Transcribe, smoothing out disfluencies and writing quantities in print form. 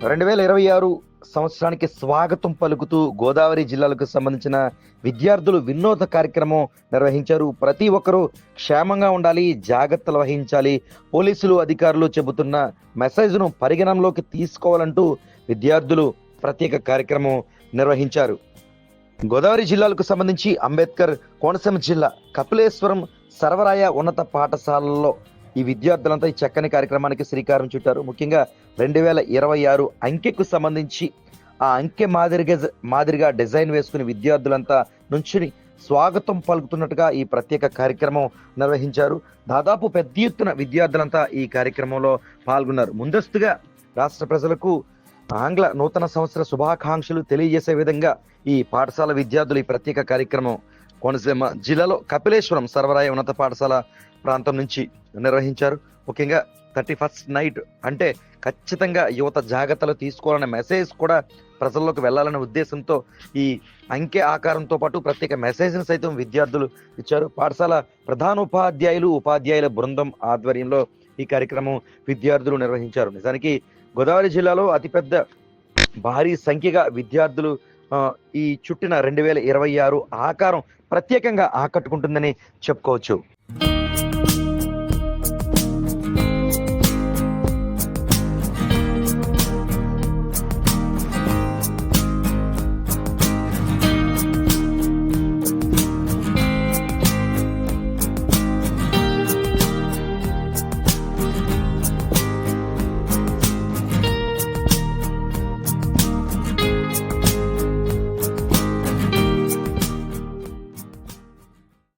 2026 సంవత్సరానికి స్వాగతం పలుకుతూ గోదావరి జిల్లాలకు సంబంధించిన విద్యార్థులు వినోద కార్యక్రమం నిర్వహించారు. ప్రతి ఒక్కరూ క్షేమంగా ఉండాలి, జాగ్రత్తలు వహించాలి, పోలీసులు అధికారులు చెబుతున్న మెసేజ్ను పరిగణనలోకి తీసుకోవాలంటూ విద్యార్థులు ప్రత్యేక కార్యక్రమం నిర్వహించారు. గోదావరి జిల్లాలకు సంబంధించి అంబేద్కర్ కోనసీమ జిల్లా కపిలేశ్వరం సర్వరాయ ఉన్నత పాఠశాలలో ఈ విద్యార్థులంతా ఈ చక్కని కార్యక్రమానికి శ్రీకారం చుట్టారు. ముఖ్యంగా 2026 అంకెకు సంబంధించి ఆ అంకె మాదిరిగా డిజైన్ వేసుకుని విద్యార్థులంతా నుంచుని స్వాగతం పలుకుతున్నట్టుగా ఈ ప్రత్యేక కార్యక్రమం నిర్వహించారు. దాదాపు పెద్ద ఎత్తున విద్యార్థులంతా ఈ కార్యక్రమంలో పాల్గొన్నారు. ముందస్తుగా రాష్ట్ర ప్రజలకు ఆంగ్ల నూతన సంవత్సర శుభాకాంక్షలు తెలియజేసే విధంగా ఈ పాఠశాల విద్యార్థులు ఈ ప్రత్యేక కార్యక్రమం కోనసీమ జిల్లాలో కపిలేశ్వరం సర్వరాయ ఉన్నత పాఠశాల ప్రాంతం నుంచి నిర్వహించారు. ముఖ్యంగా 31st నైట్ అంటే ఖచ్చితంగా యువత జాగ్రత్తలు తీసుకోవాలనే మెసేజ్ కూడా ప్రజల్లోకి వెళ్ళాలనే ఉద్దేశంతో ఈ అంకె ఆకారంతో పాటు ప్రత్యేక మెసేజ్ని సైతం విద్యార్థులు ఇచ్చారు. పాఠశాల ప్రధానోపాధ్యాయులు ఉపాధ్యాయుల బృందం ఆధ్వర్యంలో ఈ కార్యక్రమం విద్యార్థులు నిర్వహించారు. నిజానికి గోదావరి జిల్లాలో అతిపెద్ద భారీ సంఖ్యగా విద్యార్థులు ఈ చుట్టిన 2026 ఆకారం ప్రత్యేకంగా ఆకట్టుకుంటుందని చెప్పుకోవచ్చు.